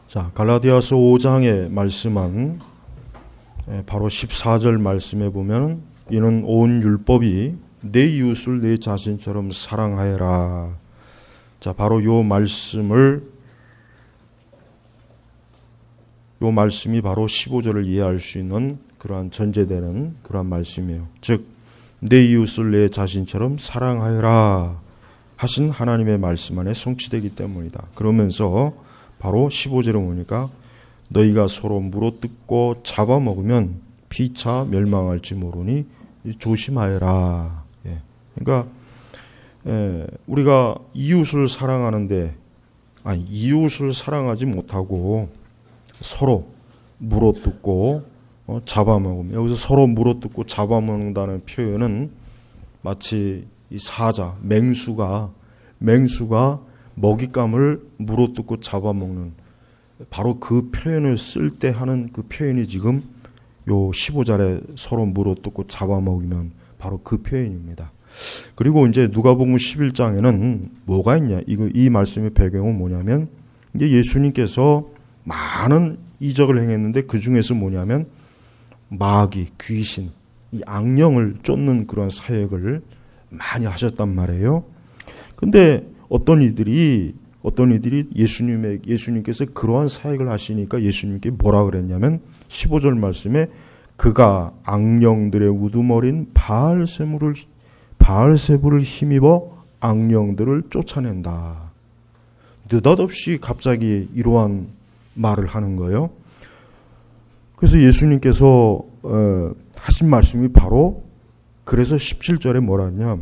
자, 갈라디아서 5장의 말씀은 바로 14절 말씀에 보면 이는 온 율법이 내 이웃을 내 자신처럼 사랑하여라. 자, 바로 요 말씀이 바로 15절을 이해할 수 있는 그러한 전제되는 그러한 말씀이에요. 즉, 내 이웃을 내 자신처럼 사랑하여라 하신 하나님의 말씀 안에 성취되기 때문이다. 그러면서 바로 15절에 보니까 너희가 서로 물어뜯고 잡아먹으면 피차 멸망할지 모르니 조심하여라. 그러니까 우리가 이웃을 사랑하지 못하고 서로 물어뜯고 잡아먹으면, 여기서 서로 물어뜯고 잡아먹는다는 표현은 마치 이 사자, 맹수가 먹잇감을 물어뜯고 잡아먹는 바로 그 표현을 쓸 때 하는 그 표현이 지금 요 15절에 서로 물어뜯고 잡아먹으면 바로 그 표현입니다. 그리고 이제 누가복음 11장에는 뭐가 있냐? 이 말씀의 배경은 뭐냐면 이제 예수님께서 많은 이적을 행했는데 그 중에서 뭐냐면 마귀, 귀신, 이 악령을 쫓는 그런 사역을 많이 하셨단 말이에요. 근데 어떤 이들이 예수님께서 그러한 사역을 하시니까 예수님께 뭐라 그랬냐면 15절 말씀에 그가 악령들의 우두머린 바알세부를 힘입어 악령들을 쫓아낸다. 느닷없이 갑자기 이러한 말을 하는 거예요. 그래서 예수님께서 하신 말씀이 바로 그래서 17절에 뭐라 하냐,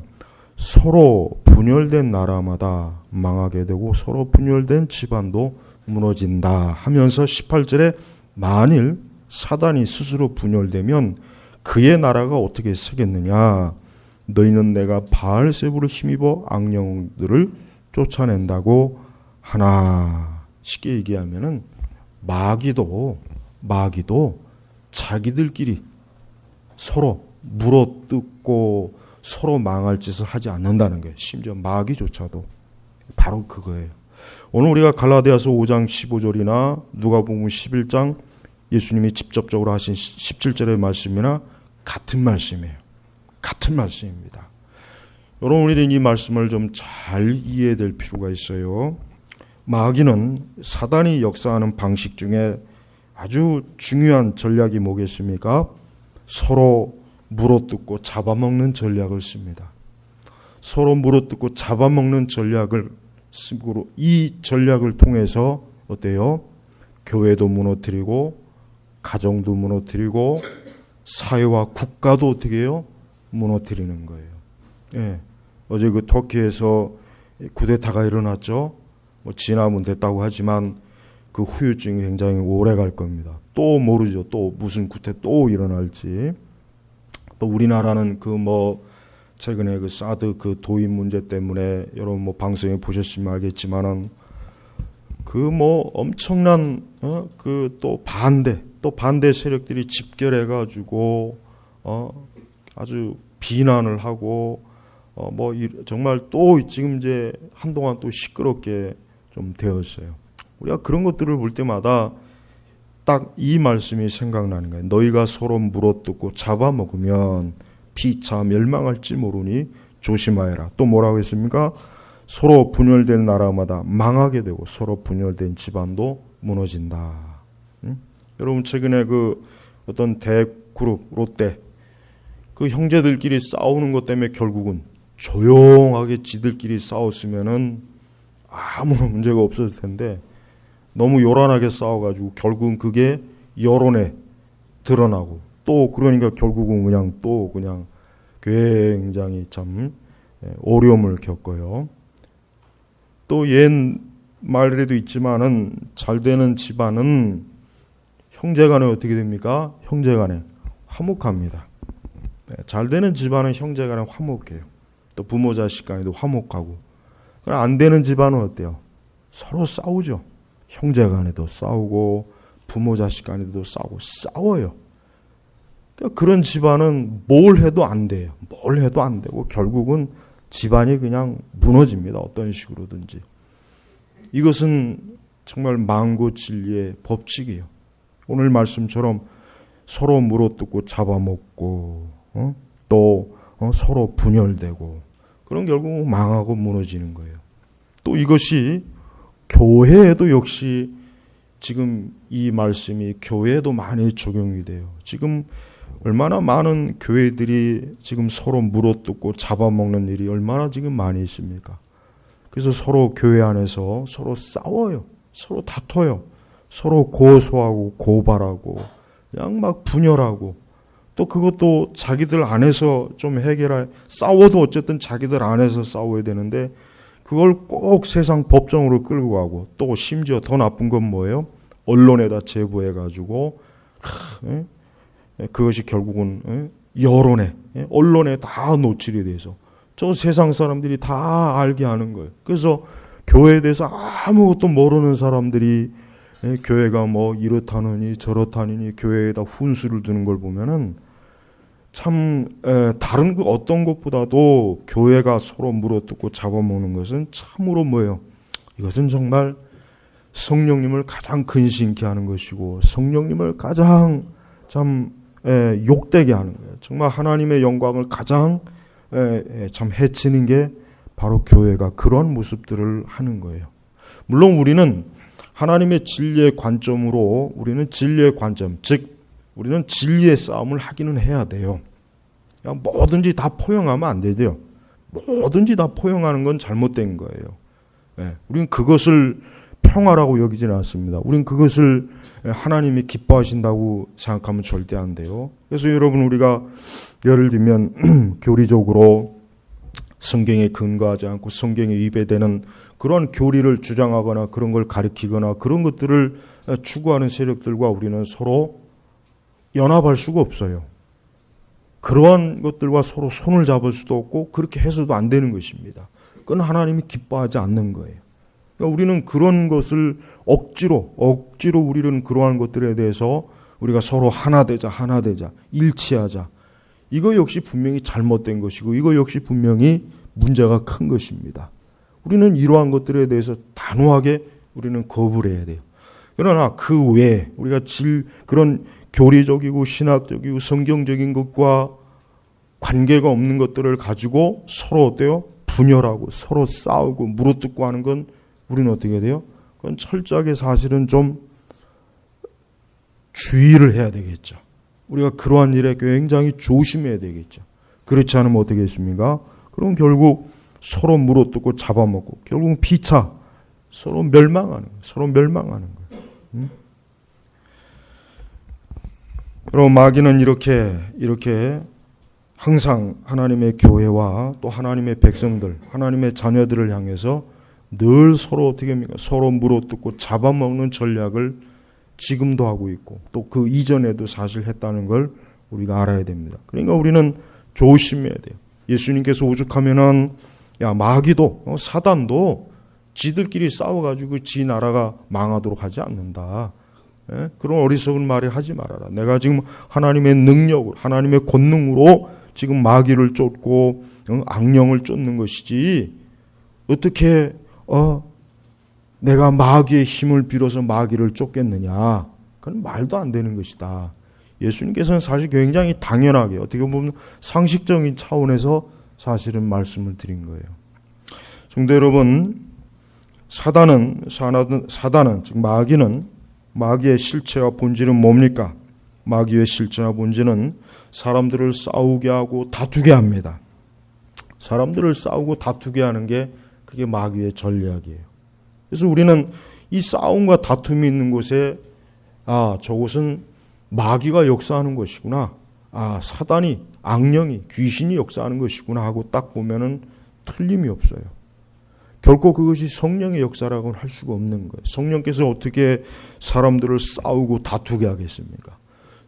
서로 분열된 나라마다 망하게 되고 서로 분열된 집안도 무너진다 하면서 18절에 만일 사단이 스스로 분열되면 그의 나라가 어떻게 서겠느냐, 너희는 내가 바알세부를 힘입어 악령들을 쫓아낸다고 하나. 쉽게 얘기하면은 마귀도 자기들끼리 서로 물어뜯고 서로 망할 짓을 하지 않는다는 거예요. 심지어 마귀조차도 바로 그거예요. 오늘 우리가 갈라디아서 5장 15절이나 누가복음 11장 예수님이 직접적으로 하신 17절의 말씀이나 같은 말씀이에요. 같은 말씀입니다. 여러분, 우리는 이 말씀을 좀 잘 이해해야 될 필요가 있어요. 마귀는 사단이 역사하는 방식 중에 아주 중요한 전략이 뭐겠습니까? 서로 물어뜯고 잡아먹는 전략을 씁니다. 서로 물어뜯고 잡아먹는 전략을 쓰고 이 전략을 통해서 어때요? 교회도 무너뜨리고 가정도 무너뜨리고 사회와 국가도 어떻게 해요? 무너뜨리는 거예요. 예. 어제 그 터키에서 쿠데타가 일어났죠. 뭐 지나면 됐다고 하지만 그 후유증이 굉장히 오래 갈 겁니다. 또 모르죠. 또 무슨 쿠데 또 일어날지. 또 우리나라는 최근에 그 사드 그 도입 문제 때문에 여러분 뭐 방송에 보셨으면 알겠지만은 엄청난 또 반대 세력들이 집결해가지고 아주 비난을 하고 정말 또 지금 이제 한동안 또 시끄럽게 좀 되었어요. 우리가 그런 것들을 볼 때마다 딱 이 말씀이 생각나는 거예요. 너희가 서로 물어뜯고 잡아먹으면 피차 멸망할지 모르니 조심하여라. 또 뭐라고 했습니까? 서로 분열된 나라마다 망하게 되고 서로 분열된 집안도 무너진다. 여러분, 최근에 어떤 대그룹 롯데 그 형제들끼리 싸우는 것 때문에 결국은 조용하게 지들끼리 싸웠으면은 아무 문제가 없었을 텐데 너무 요란하게 싸워가지고 결국은 그게 여론에 드러나고 또 그러니까 결국은 그냥 굉장히 참 어려움을 겪어요. 또 옛 말에도 있지만은 잘 되는 집안은 형제간에 어떻게 됩니까? 형제간에 화목합니다. 잘 되는 집안은 형제간에 화목해요. 또 부모 자식 간에도 화목하고. 그럼 안 되는 집안은 어때요? 서로 싸우죠. 형제간에도 싸우고 부모 자식 간에도 싸워요. 그러니까 그런 집안은 뭘 해도 안 돼요. 뭘 해도 안 되고 결국은 집안이 그냥 무너집니다. 어떤 식으로든지. 이것은 정말 망고 진리의 법칙이에요. 오늘 말씀처럼 서로 물어뜯고 잡아먹고 또 서로 분열되고 그런 결국 망하고 무너지는 거예요. 또 이것이 교회에도 역시 지금 이 말씀이 교회에도 많이 적용이 돼요. 지금 얼마나 많은 교회들이 지금 서로 물어뜯고 잡아먹는 일이 얼마나 지금 많이 있습니까? 그래서 서로 교회 안에서 서로 싸워요. 서로 다퉈요. 서로 고소하고 고발하고 그냥 막 분열하고 또 그것도 자기들 안에서 좀 싸워도 어쨌든 자기들 안에서 싸워야 되는데 그걸 꼭 세상 법정으로 끌고 가고 또 심지어 더 나쁜 건 뭐예요? 언론에다 제보해가지고 그것이 결국은 여론에 언론에 다 노출이 돼서 저 세상 사람들이 다 알게 하는 거예요. 그래서 교회에 대해서 아무것도 모르는 사람들이 교회가 뭐 이렇다느니 저렇다느니 교회에다 훈수를 두는 걸 보면은 참 다른 그 어떤 것보다도 교회가 서로 물어뜯고 잡아먹는 것은 참으로 뭐예요? 이것은 정말 성령님을 가장 근심케 하는 것이고 성령님을 가장 참 욕되게 하는 거예요. 정말 하나님의 영광을 가장 참 해치는 게 바로 교회가 그런 모습들을 하는 거예요. 물론 우리는 하나님의 진리의 관점으로 우리는 진리의 관점, 즉 우리는 진리의 싸움을 하기는 해야 돼요. 그냥 뭐든지 다 포용하면 안 되죠. 뭐든지 다 포용하는 건 잘못된 거예요. 우리는 그것을 평화라고 여기지는 않습니다. 우리는 그것을 하나님이 기뻐하신다고 생각하면 절대 안 돼요. 그래서 여러분 우리가 예를 들면 교리적으로 성경에 근거하지 않고 성경에 위배되는 그런 교리를 주장하거나 그런 걸 가리키거나 그런 것들을 추구하는 세력들과 우리는 서로 연합할 수가 없어요. 그러한 것들과 서로 손을 잡을 수도 없고 그렇게 해서도 안 되는 것입니다. 그건 하나님이 기뻐하지 않는 거예요. 그러니까 우리는 그런 것을 억지로 우리는 그러한 것들에 대해서 우리가 서로 하나 되자 일치하자. 이거 역시 분명히 잘못된 것이고 이거 역시 분명히 문제가 큰 것입니다. 우리는 이러한 것들에 대해서 단호하게 우리는 거부를 해야 돼요. 그러나 그 외에 우리가 그런 교리적이고 신학적이고 성경적인 것과 관계가 없는 것들을 가지고 서로 어때요? 분열하고 서로 싸우고 물어뜯고 하는 건 우리는 어떻게 돼요? 그건 철저하게 사실은 좀 주의를 해야 되겠죠. 우리가 그러한 일에 굉장히 조심해야 되겠죠. 그렇지 않으면 어떻게 했습니까? 그럼 결국 서로 물어뜯고 잡아먹고 결국 피차 서로 멸망하는 거예요. 그럼 마귀는 이렇게 항상 하나님의 교회와 또 하나님의 백성들, 하나님의 자녀들을 향해서 늘 서로 어떻게 합니까? 서로 물어뜯고 잡아먹는 전략을 지금도 하고 있고 또 그 이전에도 사실 했다는 걸 우리가 알아야 됩니다. 그러니까 우리는 조심해야 돼요. 예수님께서 오죽하면은 마귀도 사단도 지들끼리 싸워가지고 지 나라가 망하도록 하지 않는다. 그런 어리석은 말을 하지 말아라. 내가 지금 하나님의 능력으로 하나님의 권능으로 지금 마귀를 쫓고 악령을 쫓는 것이지 어떻게 내가 마귀의 힘을 빌어서 마귀를 쫓겠느냐. 그건 말도 안 되는 것이다. 예수님께서는 사실 굉장히 당연하게 어떻게 보면 상식적인 차원에서 사실은 말씀을 드린 거예요. 성도 여러분, 사단은 즉 마귀의 실체와 본질은 뭡니까? 마귀의 실체와 본질은 사람들을 싸우게 하고 다투게 합니다. 사람들을 싸우고 다투게 하는 게 그게 마귀의 전략이에요. 그래서 우리는 이 싸움과 다툼이 있는 곳에 저곳은 마귀가 역사하는 것이구나. 사단이, 악령이, 귀신이 역사하는 것이구나 하고 딱 보면은 틀림이 없어요. 결코 그것이 성령의 역사라고는 할 수가 없는 거예요. 성령께서 어떻게 사람들을 싸우고 다투게 하겠습니까?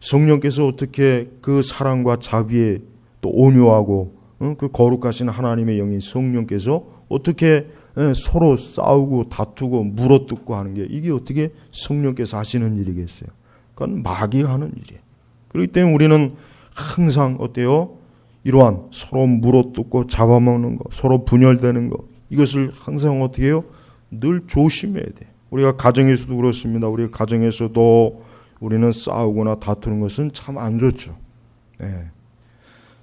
성령께서 어떻게 그 사랑과 자비에 또 온유하고 그 거룩하신 하나님의 영인 성령께서 어떻게 서로 싸우고 다투고 물어뜯고 하는 게 이게 어떻게 성령께서 하시는 일이겠어요? 그건 마귀가 하는 일이에요. 그렇기 때문에 우리는 항상 어때요? 이러한 서로 물어뜯고 잡아먹는 거, 서로 분열되는 거 이것을 항상 어떻게 해요? 늘 조심해야 돼요. 우리가 가정에서도 그렇습니다. 우리 가정에서도 우리는 싸우거나 다투는 것은 참 안 좋죠. 예.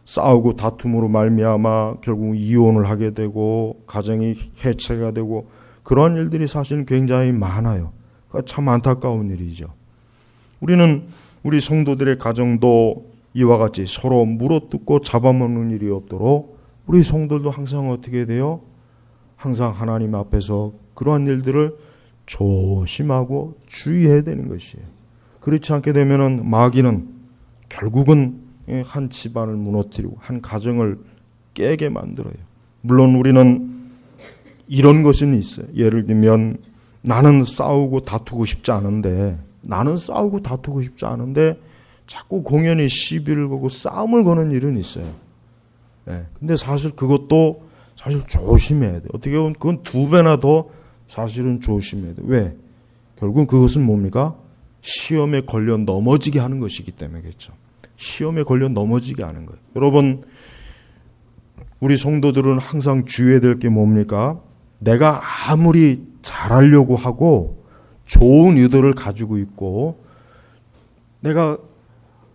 싸우고 다툼으로 말미암아 결국 이혼을 하게 되고 가정이 해체가 되고 그런 일들이 사실 굉장히 많아요. 그러니까 참 안타까운 일이죠. 우리는 우리 성도들의 가정도 이와 같이 서로 물어뜯고 잡아먹는 일이 없도록 우리 성도들도 항상 어떻게 돼요? 항상 하나님 앞에서 그러한 일들을 조심하고 주의해야 되는 것이에요. 그렇지 않게 되면은 마귀는 결국은 한 집안을 무너뜨리고 한 가정을 깨게 만들어요. 물론 우리는 이런 것은 있어요. 예를 들면 나는 싸우고 다투고 싶지 않은데 자꾸 공연히 시비를 걸고 싸움을 거는 일은 있어요. 근데 사실 그것도 사실 조심해야 돼. 어떻게 보면 그건 두 배나 더 사실은 조심해야 돼. 왜? 결국은 그것은 뭡니까? 시험에 걸려 넘어지게 하는 것이기 때문이겠죠. 시험에 걸려 넘어지게 하는 거예요. 여러분, 우리 성도들은 항상 주의해야 될 게 뭡니까? 내가 아무리 잘하려고 하고 좋은 의도를 가지고 있고 내가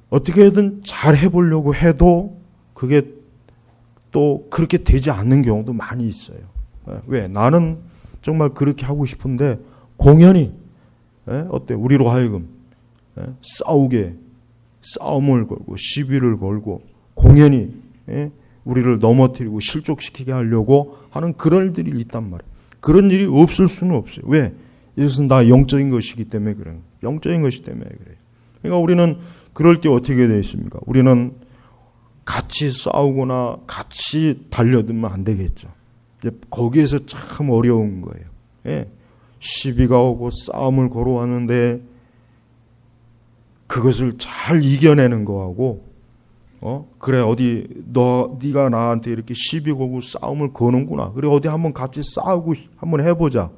어떻게든 잘 해보려고 해도 그게 또 그렇게 되지 않는 경우도 많이 있어요. 왜? 나는 정말 그렇게 하고 싶은데 공연히 어때? 우리로 하여금 싸움을 걸고 시비를 걸고 공연히 우리를 넘어뜨리고 실족시키게 하려고 하는 그런 일들이 있단 말이에요. 그런 일이 없을 수는 없어요. 왜? 이것은 다 영적인 것이기 때문에 그래요. 영적인 것이기 때문에 그래요. 그러니까 우리는 그럴 때 어떻게 되어 있습니까? 우리는 같이 싸우거나 같이 달려들면 안 되겠죠. 이제 거기에서 참 어려운 거예요. 시비가 오고 싸움을 걸어왔는데 그것을 잘 이겨내는 거하고 그래 어디 네가 나한테 이렇게 시비 걸고 싸움을 거는구나. 그래 어디 한번 같이 싸우고 한번 해보자.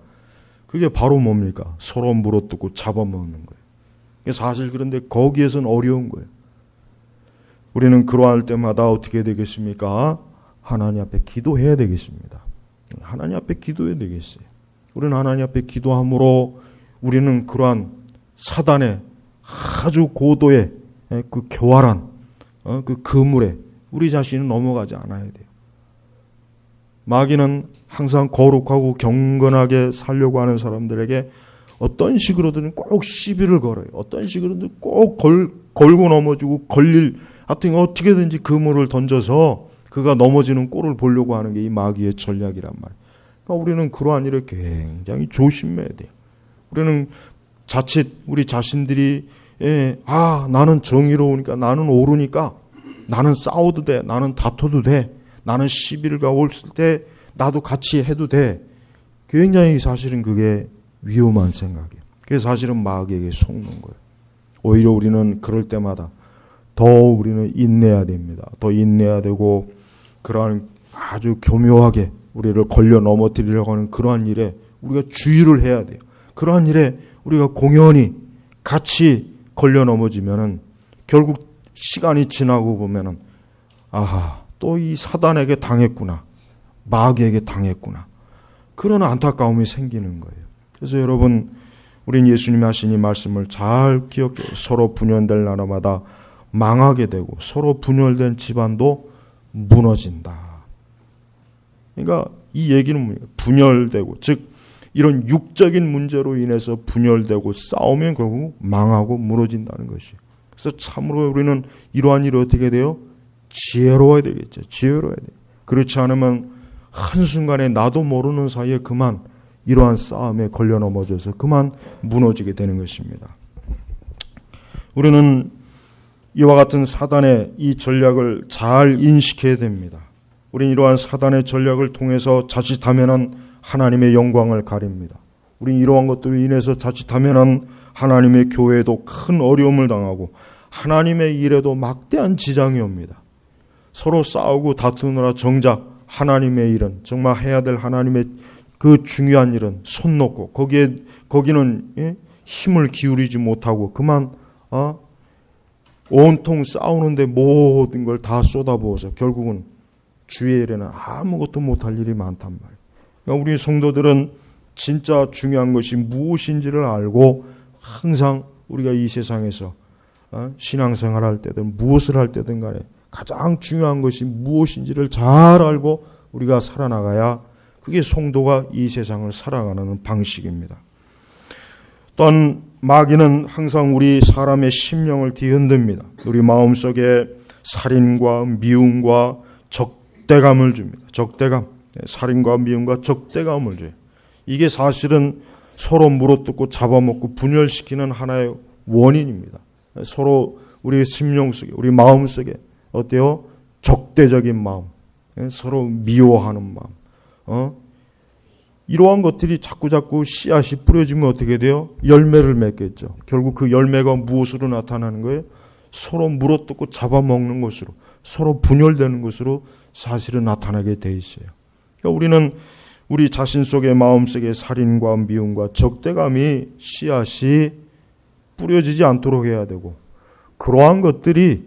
그게 바로 뭡니까? 서로 물어뜯고 잡아먹는 거예요. 사실 그런데 거기에서는 어려운 거예요. 우리는 그러할 때마다 어떻게 되겠습니까? 하나님 앞에 기도해야 되겠습니다. 하나님 앞에 기도해야 되겠어요. 우리는 하나님 앞에 기도함으로 우리는 그러한 사단의 아주 고도의 그 교활한 그 그물에 우리 자신은 넘어가지 않아야 돼요. 마귀는 항상 거룩하고 경건하게 살려고 하는 사람들에게 어떤 식으로든 꼭 시비를 걸어요. 어떤 식으로든 꼭 걸고 넘어지고 하여튼 어떻게든지 그물을 던져서 그가 넘어지는 꼴을 보려고 하는 게 이 마귀의 전략이란 말이에요. 그러니까 우리는 그러한 일을 굉장히 조심해야 돼요. 우리는 자칫 우리 자신들이 나는 정의로우니까 나는 옳으니까 나는 싸워도 돼. 나는 다퉈도 돼. 나는 시비가 올을 때 나도 같이 해도 돼. 굉장히 사실은 그게 위험한 생각이에요. 그게 사실은 마귀에게 속는 거예요. 오히려 우리는 그럴 때마다 더 우리는 인내해야 됩니다. 더 인내해야 되고 그러한 아주 교묘하게 우리를 걸려 넘어뜨리려고 하는 그러한 일에 우리가 주의를 해야 돼요. 그러한 일에 우리가 공연히 같이 걸려 넘어지면은 결국 시간이 지나고 보면은 또 이 사단에게 당했구나. 마귀에게 당했구나. 그런 안타까움이 생기는 거예요. 그래서 여러분, 우린 예수님이 하신 이 말씀을 잘 기억해요. 서로 분열될 나라마다 망하게 되고 서로 분열된 집안도 무너진다. 그러니까 이 얘기는 뭐예요? 분열되고, 즉 이런 육적인 문제로 인해서 분열되고 싸우면 결국 망하고 무너진다는 것이에요. 그래서 참으로 우리는 이러한 일이 어떻게 돼요? 지혜로워야 되겠죠. 지혜로워야 돼요. 그렇지 않으면 한순간에 나도 모르는 사이에 그만 이러한 싸움에 걸려 넘어져서 그만 무너지게 되는 것입니다. 우리는 이와 같은 사단의 이 전략을 잘 인식해야 됩니다. 우리는 이러한 사단의 전략을 통해서 자칫하면은 하나님의 영광을 가립니다. 우리는 이러한 것들로 인해서 자칫하면은 하나님의 교회에도 큰 어려움을 당하고 하나님의 일에도 막대한 지장이 옵니다. 서로 싸우고 다투느라 정작 하나님의 일은, 정말 해야 될 하나님의 그 중요한 일은 손 놓고 거기는 힘을 기울이지 못하고 그만 온통 싸우는데 모든 걸 다 쏟아부어서 결국은 주의 일에는 아무것도 못할 일이 많단 말이에요. 그러니까 우리 성도들은 진짜 중요한 것이 무엇인지를 알고 항상 우리가 이 세상에서 신앙생활 할 때든 무엇을 할 때든 간에 가장 중요한 것이 무엇인지를 잘 알고 우리가 살아나가야 그게 성도가 이 세상을 살아가는 방식입니다. 또한 마귀는 항상 우리 사람의 심령을 뒤흔듭니다. 우리 마음속에 살인과 미움과 적대감을 줍니다. 적대감, 살인과 미움과 적대감을 줘요. 이게 사실은 서로 물어뜯고 잡아먹고 분열시키는 하나의 원인입니다. 서로 우리 심령 속에, 우리 마음 속에 어때요? 적대적인 마음, 서로 미워하는 마음, 이러한 것들이 자꾸자꾸 씨앗이 뿌려지면 어떻게 돼요? 열매를 맺겠죠. 결국 그 열매가 무엇으로 나타나는 거예요? 서로 물어뜯고 잡아먹는 것으로, 서로 분열되는 것으로 사실은 나타나게 돼 있어요. 그러니까 우리는 우리 자신 속의 마음 속에 살인과 미움과 적대감이 씨앗이 뿌려지지 않도록 해야 되고, 그러한 것들이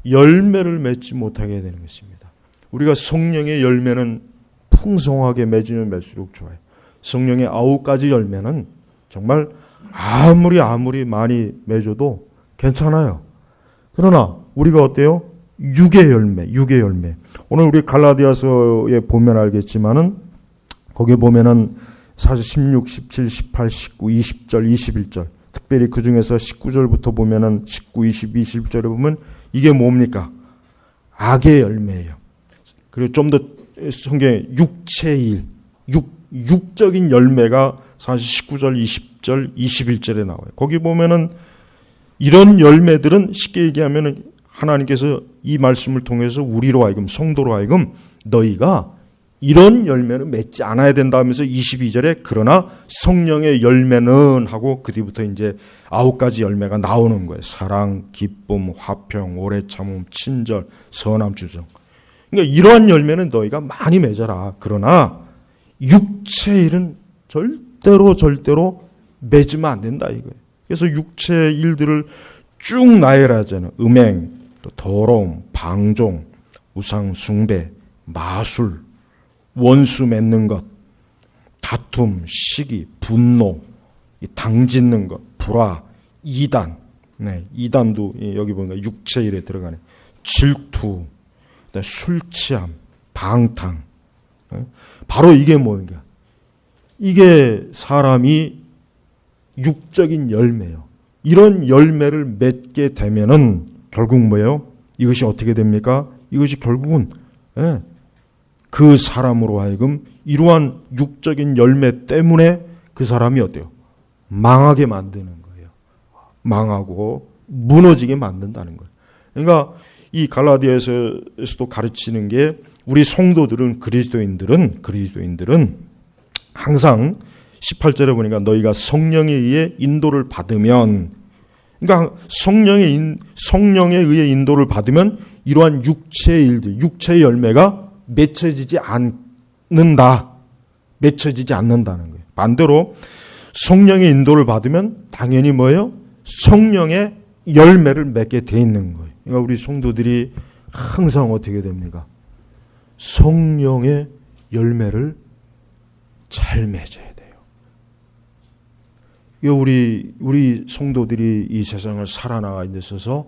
열매를 맺지 못하게 되는 것입니다. 우리가 성령의 열매는 풍성하게 맺으면 맺을수록 좋아요. 성령의 9가지 열매는 정말 아무리 많이 맺어도 괜찮아요. 그러나 우리가 어때요? 육의 열매. 오늘 우리 갈라디아서에 보면 알겠지만은 거기에 보면은 사실 16, 17, 18, 19, 20절, 21절, 특별히 그 중에서 19절부터 보면은 19, 20, 21절에 보면 이게 뭡니까? 악의 열매예요. 그리고 좀 더 성경에 육체의 일, 육적인 열매가 사실 19절, 20절, 21절에 나와요. 거기 보면은 이런 열매들은 쉽게 얘기하면은 하나님께서 이 말씀을 통해서 우리로 하여금, 성도로 하여금 너희가 이런 열매는 맺지 않아야 된다 하면서 22절에 그러나 성령의 열매는 하고 그 뒤부터 이제 9가지 열매가 나오는 거예요. 사랑, 기쁨, 화평, 오래 참음, 친절, 선함, 주정. 그러니까 이러한 열매는 너희가 많이 맺어라. 그러나 육체의 일은 절대로 맺으면 안 된다 이거예요. 그래서 육체의 일들을 쭉 나열하잖아요. 음행, 또 더러움, 방종, 우상 숭배, 마술, 원수 맺는 것, 다툼, 시기, 분노, 당짓는 것, 불화, 이단, 이단도 여기 보니까 육체의 일에 들어가네. 질투, 술 취함, 방탕. 바로 이게 뭔가? 이게 사람이 육적인 열매예요. 이런 열매를 맺게 되면은 결국 뭐예요? 이것이 어떻게 됩니까? 이것이 결국은 그 사람으로 하여금 이러한 육적인 열매 때문에 그 사람이 어때요? 망하게 만드는 거예요. 망하고 무너지게 만든다는 거예요. 그러니까 이 갈라디아서에서도 가르치는 게 우리 성도들은 그리스도인들은 항상 18절에 보니까 너희가 성령에 의해 인도를 받으면, 그러니까 성령에 의해 인도를 받으면 이러한 육체의 일들, 육체의 열매가 맺혀지지 않는다는 거예요. 반대로 성령의 인도를 받으면 당연히 뭐예요? 성령의 열매를 맺게 돼 있는 거예요. 그러니까 우리 성도들이 항상 어떻게 됩니까? 성령의 열매를 잘 맺어야 돼요. 우리 성도들이 이 세상을 살아나가는 데 있어서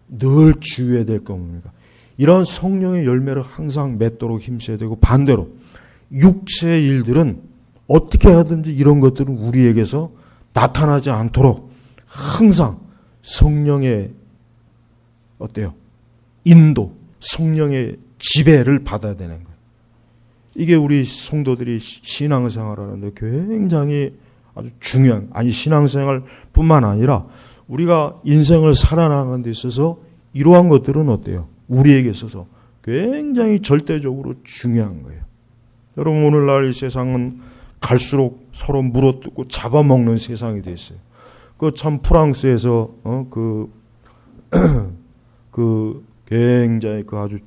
늘 주의해야 될 겁니다. 이런 성령의 열매를 항상 맺도록 힘써야 되고, 반대로 육체의 일들은 어떻게 하든지 이런 것들은 우리에게서 나타나지 않도록 항상 성령의 어때요? 인도, 성령의 지배를 받아야 되는 거예요. 이게 우리 성도들이 신앙생활하는데 굉장히 아주 중요한, 신앙생활뿐만 아니라 우리가 인생을 살아나가는 데 있어서 이러한 것들은 어때요? 우리에게 있어서 굉장히 절대적으로 중요한 거예요. 여러분, 오늘날 이 세상은 갈수록 서로 물어뜯고 잡아먹는 세상이 됐어요. 그 참 프랑스에서 굉장히 그 아주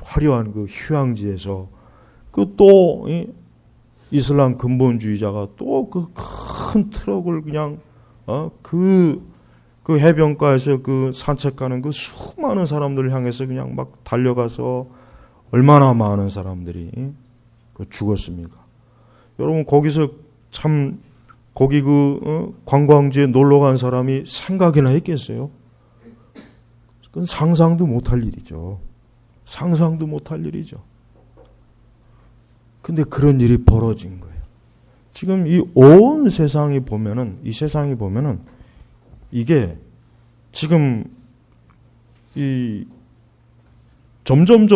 화려한 그 휴양지에서 그 또 이슬람 근본주의자가 또 그 큰 트럭을 그냥 그 해변가에서 그 산책하는 그 수많은 사람들을 향해서 그냥 막 달려가서 얼마나 많은 사람들이 그 죽었습니까? 여러분 거기서 참 거기 관광지에 놀러 간 사람이 생각이나 했겠어요? 그건 상상도 못할 일이죠. 상상도 못할 일이죠. 근데 그런 일이 벌어진 거예요. 지금 이 온 세상이 보면은, 이 세상이 보면은, 이게 지금 이 점점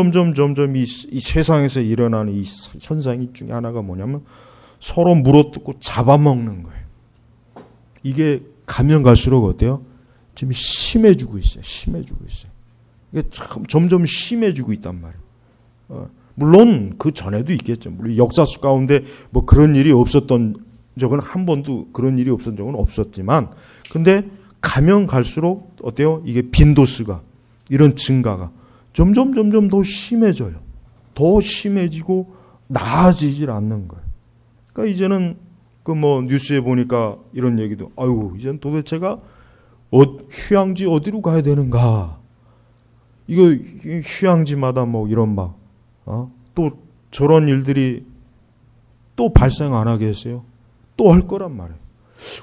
이 세상에서 일어나는 이 현상 중에 하나가 뭐냐면 서로 물어뜯고 잡아먹는 거예요. 이게 가면 갈수록 어때요? 지금 심해지고 있어요. 심해지고 있어요. 이게 참 점점 심해지고 있단 말이에요. 물론 그 전에도 있겠죠. 물론 역사 속 가운데 뭐 그런 일이 없었던 적은 한 번도 그런 일이 없었던 적은 없었지만, 근데 가면 갈수록 어때요? 이게 빈도수가 이런 증가가 점점 더 심해져요. 더 심해지고 나아지질 않는 거예요. 그러니까 이제는 그 뭐 뉴스에 보니까 이런 얘기도, 아유, 이제는 도대체가 휴양지 어디로 가야 되는가? 이거 휴양지마다 뭐 이런 또 저런 일들이 또 발생 안 하겠어요? 또 할 거란 말이에요.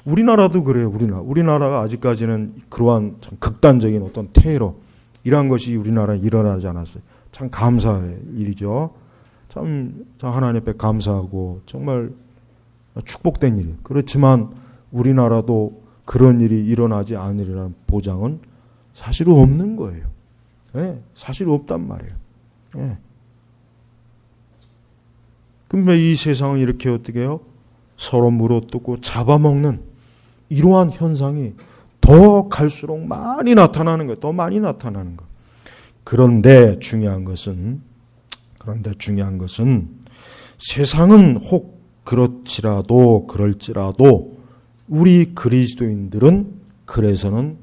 우리나라도 그래요. 우리나라가 아직까지는 그러한 참 극단적인 어떤 테러 이러한 것이 우리나라에 일어나지 않았어요. 참 감사의 일이죠. 참 하나님 앞에 감사하고 정말 축복된 일이에요. 그렇지만 우리나라도 그런 일이 일어나지 않으리라는 보장은 사실 없는 거예요. 네, 사실 없단 말이에요. 네. 그러면 이 세상은 이렇게 어떻게 해요? 서로 물어뜯고 잡아먹는 이러한 현상이 더 갈수록 많이 나타나는 거예요. 더 많이 나타나는 거예요. 그런데 중요한 것은 세상은 혹 그럴지라도 우리 그리스도인들은 그래서는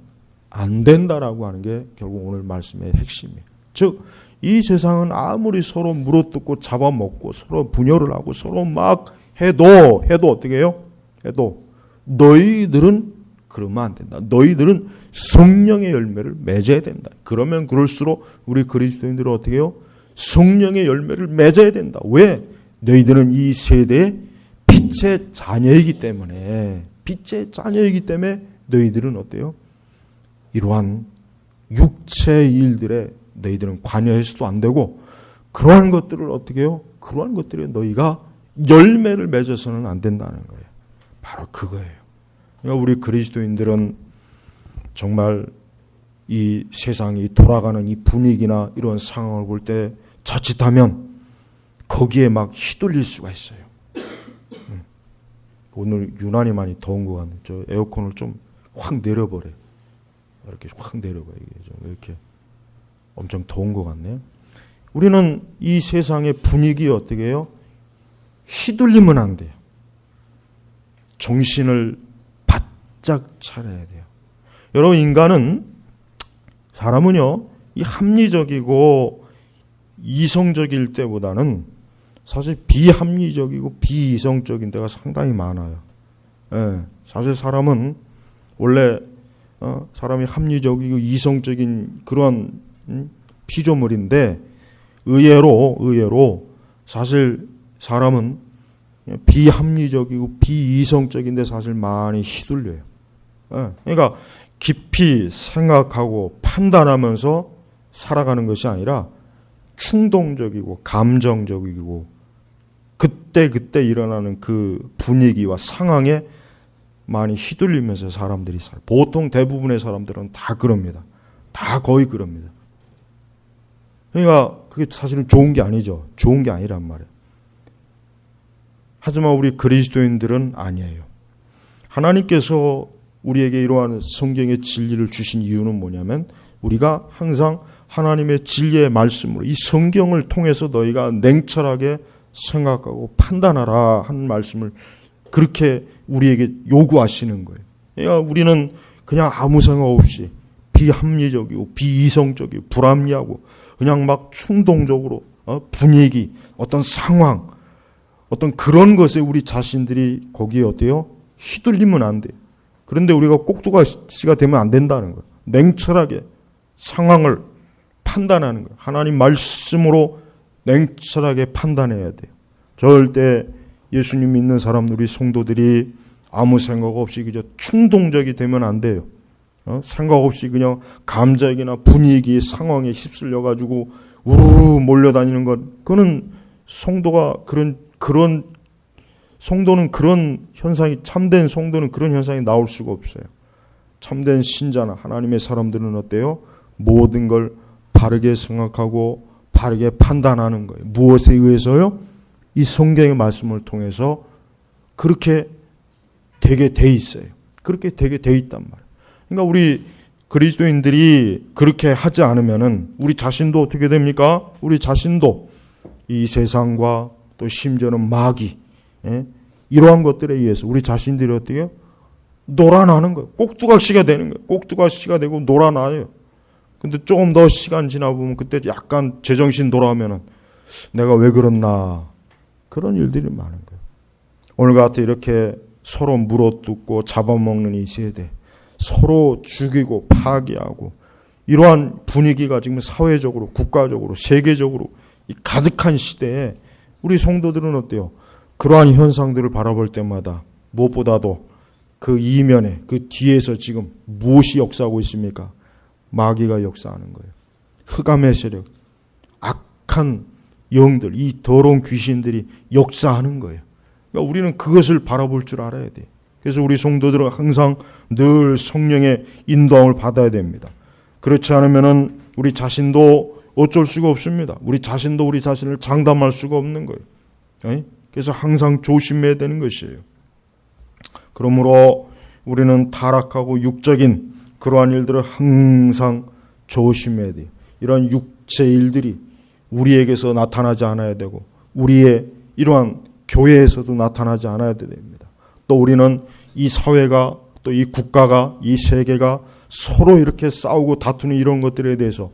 안 된다라고 하는 게 결국 오늘 말씀의 핵심이에요. 즉, 이 세상은 아무리 서로 물어뜯고 잡아먹고 서로 분열을 하고 서로 막 해도 어떻게 해요? 해도 너희들은 그러면 안 된다. 너희들은 성령의 열매를 맺어야 된다. 그러면 그럴수록 우리 그리스도인들은 어떻게 해요? 성령의 열매를 맺어야 된다. 왜? 너희들은 이 세대의 빛의 자녀이기 때문에 너희들은 어때요? 이러한 육체의 일들에 너희들은 관여해서도 안 되고, 그러한 것들을 어떻게 해요? 그러한 것들에 너희가 열매를 맺어서는 안 된다는 거예요. 바로 그거예요. 그러니까 우리 그리스도인들은 정말 이 세상이 돌아가는 이 분위기나 이런 상황을 볼 때 자칫하면 거기에 막 휘둘릴 수가 있어요. 오늘 유난히 많이 더운 것 같네요. 저 에어컨을 좀 확 내려버려요. 이렇게 확 내려봐요. 이게 좀 이렇게 엄청 더운 것 같네요. 우리는 이 세상의 분위기에 어떻게 해요? 휘둘리면 안 돼요. 정신을 바짝 차려야 돼요. 여러분, 사람은요, 이 합리적이고 이성적일 때보다는 사실 비합리적이고 비이성적인 데가 상당히 많아요. 예, 사실 사람은 원래 사람이 합리적이고 이성적인 그런 피조물인데 의외로 사실 사람은 비합리적이고 비이성적인데 사실 많이 휘둘려요. 그러니까 깊이 생각하고 판단하면서 살아가는 것이 아니라 충동적이고 감정적이고 그때 일어나는 그 분위기와 상황에 많이 휘둘리면서 사람들이 살아요. 보통 대부분의 사람들은 다 그럽니다. 다 거의 그럽니다. 그러니까 그게 사실은 좋은 게 아니죠. 좋은 게 아니란 말이에요. 하지만 우리 그리스도인들은 아니에요. 하나님께서 우리에게 이러한 성경의 진리를 주신 이유는 뭐냐면, 우리가 항상 하나님의 진리의 말씀으로 이 성경을 통해서 너희가 냉철하게 생각하고 판단하라 하는 말씀을 그렇게 우리에게 요구하시는 거예요. 그러니까 우리는 그냥 아무 생각 없이 비합리적이고 비이성적이고 불합리하고 그냥 막 충동적으로 분위기, 어떤 상황, 어떤 그런 것에 우리 자신들이 거기에 어때요? 휘둘리면 안 돼요. 그런데 우리가 꼭두가시가 되면 안 된다는 거예요. 냉철하게 상황을 판단하는 거예요. 하나님 말씀으로 냉철하게 판단해야 돼요. 절대 예수님 믿는 사람, 우리 성도들이 아무 생각 없이 그저 충동적이 되면 안 돼요. 생각 없이 그냥 감정이나 분위기, 상황에 휩쓸려 가지고 우르르 몰려다니는 것, 그거는 성도는 그런 현상이, 참된 성도는 그런 현상이 나올 수가 없어요. 참된 신자나 하나님의 사람들은 어때요? 모든 걸 바르게 생각하고 바르게 판단하는 거예요. 무엇에 의해서요? 이 성경의 말씀을 통해서 그렇게 되게 돼 있어요. 그렇게 되게 돼 있단 말이에요. 그러니까 우리 그리스도인들이 그렇게 하지 않으면은 우리 자신도 어떻게 됩니까? 우리 자신도 이 세상과 또 심지어는 마귀, 이러한 것들에 의해서 우리 자신들이 어떻게 해요? 놀아나는 거예요. 꼭두각시가 되는 거예요. 꼭두각시가 되고 놀아나요. 근데 조금 더 시간 지나보면 그때 약간 제정신 돌아오면은 내가 왜 그랬나, 그런 일들이 많은 거예요. 오늘 같은 이렇게 서로 물어뜯고 잡아먹는 이 세대, 서로 죽이고 파괴하고 이러한 분위기가 지금 사회적으로, 국가적으로, 세계적으로 가득한 시대에 우리 성도들은 어때요? 그러한 현상들을 바라볼 때마다 무엇보다도 그 이면에, 그 뒤에서 지금 무엇이 역사하고 있습니까? 마귀가 역사하는 거예요. 흑암의 세력, 악한 영들, 이 더러운 귀신들이 역사하는 거예요. 그러니까 우리는 그것을 바라볼 줄 알아야 돼요. 그래서 우리 성도들은 항상 늘 성령의 인도함을 받아야 됩니다. 그렇지 않으면은 우리 자신도 어쩔 수가 없습니다. 우리 자신도 우리 자신을 장담할 수가 없는 거예요. 그래서 항상 조심해야 되는 것이에요. 그러므로 우리는 타락하고 육적인 그러한 일들을 항상 조심해야 돼요. 이런 육체 일들이 우리에게서 나타나지 않아야 되고 우리의 이러한 교회에서도 나타나지 않아야 됩니다. 또 우리는 이 사회가, 또 이 국가가, 이 세계가 서로 이렇게 싸우고 다투는 이런 것들에 대해서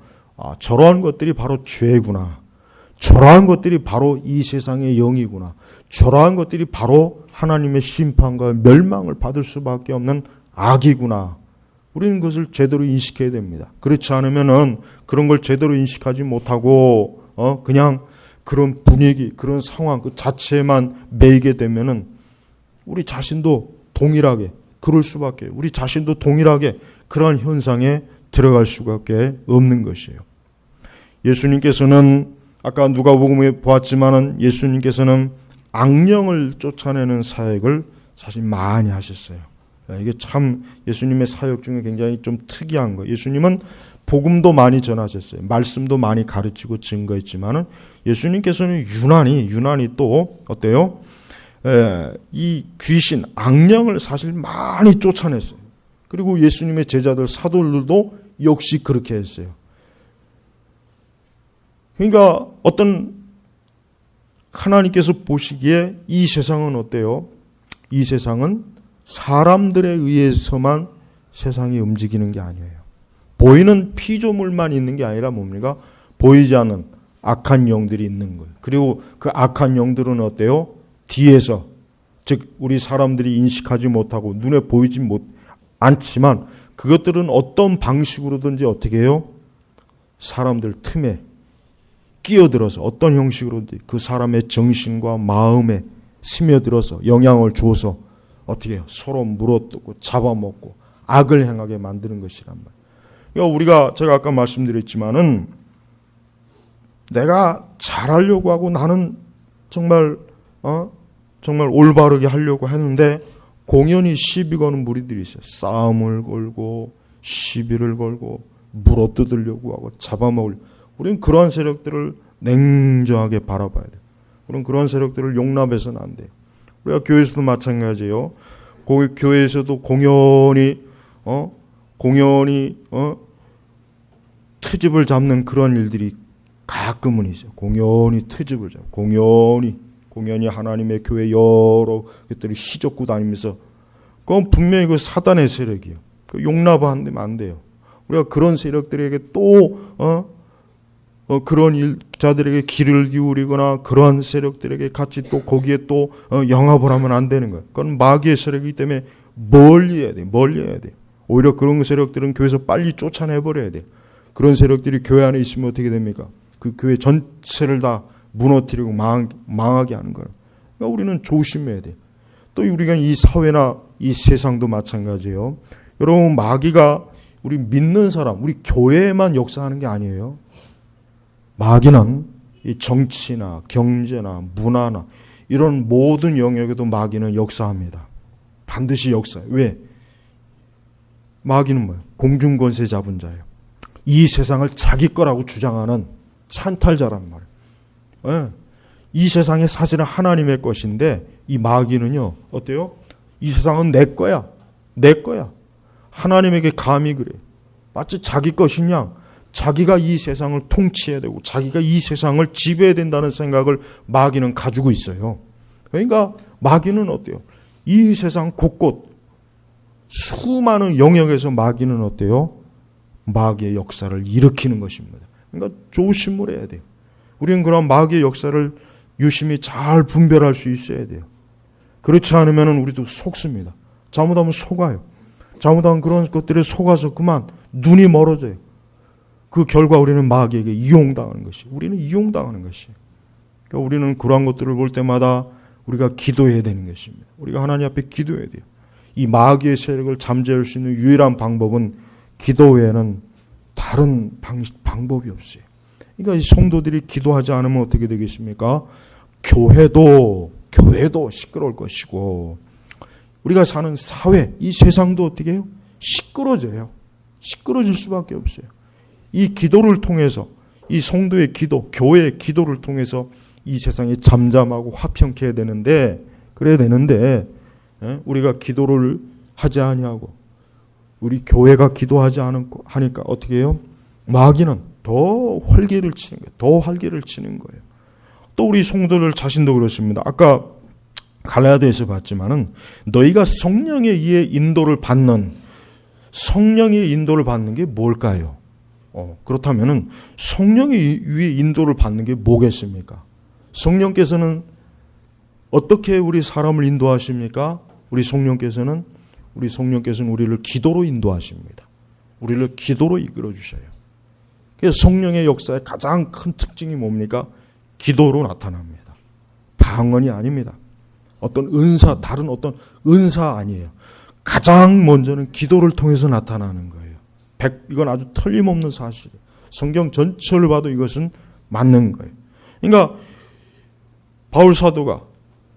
저러한 것들이 바로 죄구나, 저러한 것들이 바로 이 세상의 영이구나, 저러한 것들이 바로 하나님의 심판과 멸망을 받을 수밖에 없는 악이구나, 우리는 그것을 제대로 인식해야 됩니다. 그렇지 않으면은 그런 걸 제대로 인식하지 못하고 그냥 그런 분위기, 그런 상황 그 자체에만 매이게 되면은 우리 자신도 동일하게 그럴 수밖에, 우리 자신도 동일하게 그러한 현상에 들어갈 수밖에 없는 것이에요. 예수님께서는 아까 누가복음에 보았지만은 예수님께서는 악령을 쫓아내는 사역을 사실 많이 하셨어요. 이게 참 예수님의 사역 중에 굉장히 좀 특이한 거예요. 예수님은 복음도 많이 전하셨어요. 말씀도 많이 가르치고 증거했지만은 예수님께서는 유난히 또 어때요? 이 귀신, 악령을 사실 많이 쫓아냈어요. 그리고 예수님의 제자들, 사도들도 역시 그렇게 했어요. 그러니까 어떤 하나님께서 보시기에 이 세상은 어때요? 이 세상은 사람들에 의해서만 세상이 움직이는 게 아니에요. 보이는 피조물만 있는 게 아니라 뭡니까? 보이지 않는 악한 영들이 있는 거예요. 그리고 그 악한 영들은 어때요? 뒤에서, 즉 우리 사람들이 인식하지 못하고 눈에 보이지 않지만 그것들은 어떤 방식으로든지 어떻게 해요? 사람들 틈에 끼어들어서 어떤 형식으로든지 그 사람의 정신과 마음에 스며들어서 영향을 줘서 어떻게 해요? 서로 물어뜯고 잡아먹고 악을 행하게 만드는 것이란 말이에요. 그러니까 제가 아까 말씀드렸지만은 내가 잘하려고 하고 나는 정말 올바르게 하려고 하는데 공연히 시비 거는 무리들이 있어요. 싸움을 걸고 시비를 걸고 물어뜯으려고 하고 잡아먹으려고. 우리는 그러한 세력들을 냉정하게 바라봐야 돼요. 우리는 그런 세력들을 용납해서는 안 돼요. 우리가 교회에서도 마찬가지예요. 교회에서도 공연히 트집을 잡는 그런 일들이 가끔은 있어요. 공연히 트집을 잡고 공연히 하나님의 교회 여러 것들을 휘젓고 다니면서 그건 분명히 그 사단의 세력이에요. 용납하면 안 돼요. 우리가 그런 세력들에게 또 그런 일자들에게 귀를 기울이거나 그러한 세력들에게 같이 또 거기에 또 영합을 하면 안 되는 거예요. 그건 마귀의 세력이기 때문에 멀리 해야 돼요. 오히려 그런 세력들은 교회에서 빨리 쫓아내버려야 돼요. 그런 세력들이 교회 안에 있으면 어떻게 됩니까? 그 교회 전체를 다 무너뜨리고 망하게 하는 거예요. 그러니까 우리는 조심해야 돼요. 또 우리가 이 사회나 이 세상도 마찬가지예요. 여러분, 마귀가 우리 믿는 사람, 우리 교회에만 역사하는 게 아니에요. 마귀는 이 정치나 경제나 문화나 이런 모든 영역에도 마귀는 역사합니다. 반드시 역사해요. 왜? 마귀는 뭐예요? 공중권세 잡은 자예요. 이 세상을 자기 거라고 주장하는 찬탈자란 말이에요. 네. 이 세상이 사실은 하나님의 것인데 이 마귀는요, 어때요? 이 세상은 내 거야. 내 거야. 하나님에게 감히 그래. 마치 자기 것이냐? 자기가 이 세상을 통치해야 되고 자기가 이 세상을 지배해야 된다는 생각을 마귀는 가지고 있어요. 그러니까 마귀는 어때요? 이 세상 곳곳 수많은 영역에서 마귀는 어때요? 마귀의 역사를 일으키는 것입니다. 그러니까 조심을 해야 돼요. 우리는 그런 마귀의 역사를 유심히 잘 분별할 수 있어야 돼요. 그렇지 않으면 우리도 속습니다. 잘못하면 속아요. 잘못하면 그런 것들에 속아서 그만 눈이 멀어져요. 그 결과 우리는 마귀에게 이용당하는 것이, 우리는 이용당하는 것이. 그러니까 우리는 그러한 것들을 볼 때마다 우리가 기도해야 되는 것입니다. 우리가 하나님 앞에 기도해야 돼요. 이 마귀의 세력을 잠재울 수 있는 유일한 방법은 기도 외에는 다른 방법이 없어요. 그러니까 이 성도들이 기도하지 않으면 어떻게 되겠습니까? 교회도 시끄러울 것이고 우리가 사는 사회, 이 세상도 어떻게 해요? 시끄러져요. 시끄러질 수밖에 없어요. 이 기도를 통해서, 이 성도의 기도, 교회의 기도를 통해서 이 세상이 잠잠하고 화평케 되는데, 그래야 되는데 우리가 기도를 하지 아니하고 우리 교회가 기도하지 않고 하니까 어떻게 해요? 마귀는 더 활개를 치는 거예요. 더 활개를 치는 거예요. 또 우리 성도들 자신도 그렇습니다. 아까 갈라디아에서 봤지만은 너희가 성령에 의해 인도를 받는 게 뭘까요? 그렇다면은 성령에 의해 인도를 받는 게 뭐겠습니까? 성령께서는 어떻게 우리 사람을 인도하십니까? 우리 성령께서는 우리를 기도로 인도하십니다. 우리를 기도로 이끌어 주셔요. 그래서 성령의 역사의 가장 큰 특징이 뭡니까? 기도로 나타납니다. 방언이 아닙니다. 다른 어떤 은사 아니에요. 가장 먼저는 기도를 통해서 나타나는 거예요. 이건 아주 틀림없는 사실이에요. 성경 전체를 봐도 이것은 맞는 거예요. 그러니까 바울 사도가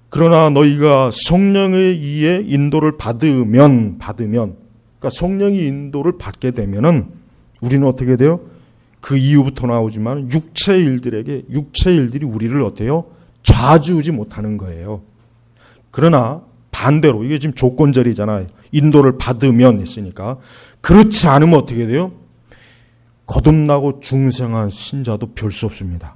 그러나 너희가 성령에 의해 인도를 받으면 그러니까 성령이 인도를 받게 되면은 우리는 어떻게 돼요? 그 이후부터 나오지만 육체의 일들이 우리를 어때요? 좌지우지 못하는 거예요. 그러나 반대로 이게 지금 조건절이잖아요. 인도를 받으면 했으니까. 그렇지 않으면 어떻게 돼요? 거듭나고 중생한 신자도 별 수 없습니다.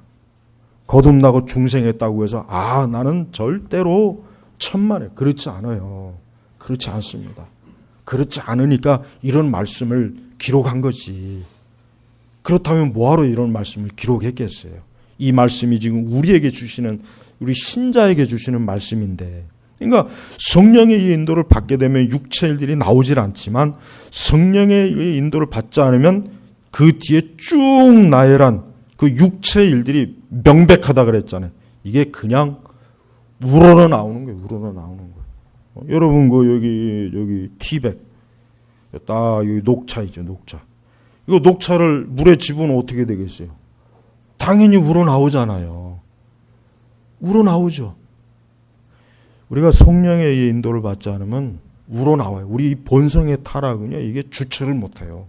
거듭나고 중생했다고 해서 나는 절대로 천만에 그렇지 않아요. 그렇지 않습니다. 그렇지 않으니까 이런 말씀을 기록한 거지. 그렇다면 뭐하러 이런 말씀을 기록했겠어요? 이 말씀이 지금 우리에게 주시는, 우리 신자에게 주시는 말씀인데, 그러니까 성령의 인도를 받게 되면 육체 일들이 나오질 않지만 성령의 인도를 받지 않으면 그 뒤에 쭉 나열한 그 육체 일들이 명백하다 그랬잖아요. 이게 그냥 우러러 나오는 거예요. 우러러 나오는 거예요. 여러분 여기 티백 딱 여기 녹차이죠. 녹차. 이거 녹차를 물에 집으면 어떻게 되겠어요? 당연히 우러나오잖아요. 우러나오죠. 우리가 성령의 인도를 받지 않으면 우러나와요. 우리 본성의 타락은요, 이게 주체를 못해요.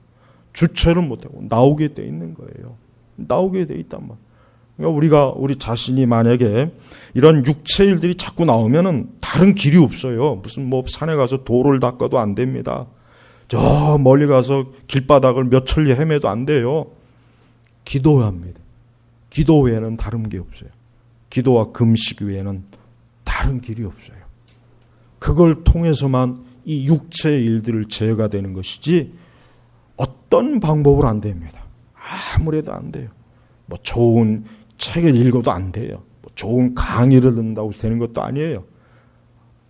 주체를 못하고 나오게 돼 있는 거예요. 나오게 돼 있단 말이에요. 그러니까 우리 자신이 만약에 이런 육체 일들이 자꾸 나오면은 다른 길이 없어요. 무슨 산에 가서 돌을 닦아도 안 됩니다. 저 멀리 가서 길바닥을 몇 천리 헤매도 안 돼요. 기도해야 합니다. 기도 외에는 다른 게 없어요. 기도와 금식 외에는 다른 길이 없어요. 그걸 통해서만 이 육체의 일들을 제어가 되는 것이지 어떤 방법으로 안 됩니다. 아무래도 안 돼요. 좋은 책을 읽어도 안 돼요. 좋은 강의를 듣는다고 되는 것도 아니에요.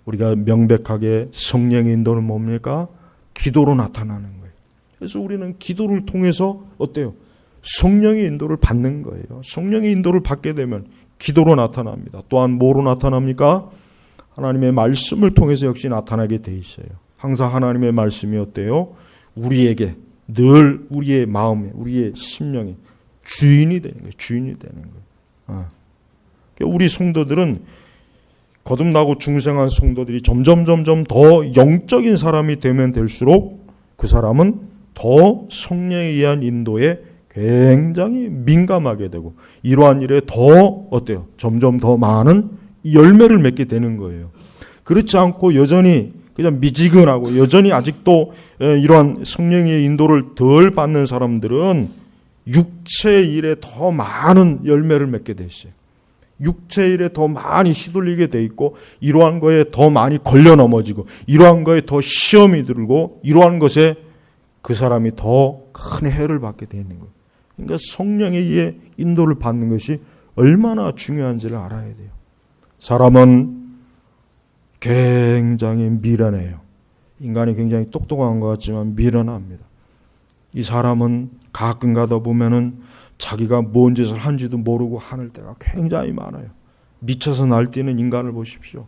우리가 명백하게 성령의 인도는 뭡니까? 기도로 나타나는 거예요. 그래서 우리는 기도를 통해서 어때요? 성령의 인도를 받는 거예요. 성령의 인도를 받게 되면 기도로 나타납니다. 또한 뭐로 나타납니까? 하나님의 말씀을 통해서 역시 나타나게 돼 있어요. 항상 하나님의 말씀이 어때요? 우리에게 늘 우리의 마음에, 우리의 심령에 주인이 되는 거예요. 주인이 되는 거예요. 우리 성도들은 거듭나고 중생한 성도들이 점점 더 영적인 사람이 되면 될수록 그 사람은 더 성령에 의한 인도에 굉장히 민감하게 되고 이러한 일에 더 어때요? 점점 더 많은 열매를 맺게 되는 거예요. 그렇지 않고 여전히 그냥 미지근하고 여전히 아직도 이러한 성령의 인도를 덜 받는 사람들은 육체의 일에 더 많은 열매를 맺게 되어요. 육체의 일에 더 많이 휘둘리게 돼 있고 이러한 거에 더 많이 걸려 넘어지고 이러한 거에 더 시험이 들고 이러한 것에 그 사람이 더 큰 해를 받게 돼 있는 거예요. 그러니까 성령에 의해 인도를 받는 것이 얼마나 중요한지를 알아야 돼요. 사람은 굉장히 미련해요. 인간이 굉장히 똑똑한 것 같지만 미련합니다. 이 사람은 가끔 가다 보면은 자기가 뭔 짓을 한지도 모르고 하는 때가 굉장히 많아요. 미쳐서 날뛰는 인간을 보십시오.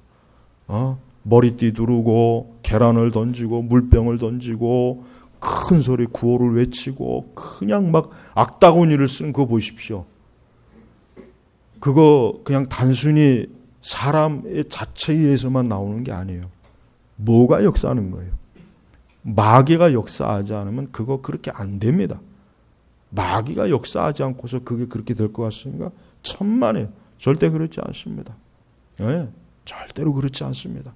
머리띠 두르고 계란을 던지고 물병을 던지고 큰 소리 구호를 외치고 그냥 막 악다구니를 쓰는 거 보십시오. 그거 그냥 단순히 사람의 자체에 의해서만 나오는 게 아니에요. 뭐가 역사하는 거예요? 마귀가 역사하지 않으면 그거 그렇게 안 됩니다. 마귀가 역사하지 않고서 그게 그렇게 될 것 같습니까? 천만에 절대 그렇지 않습니다. 네, 절대로 그렇지 않습니다.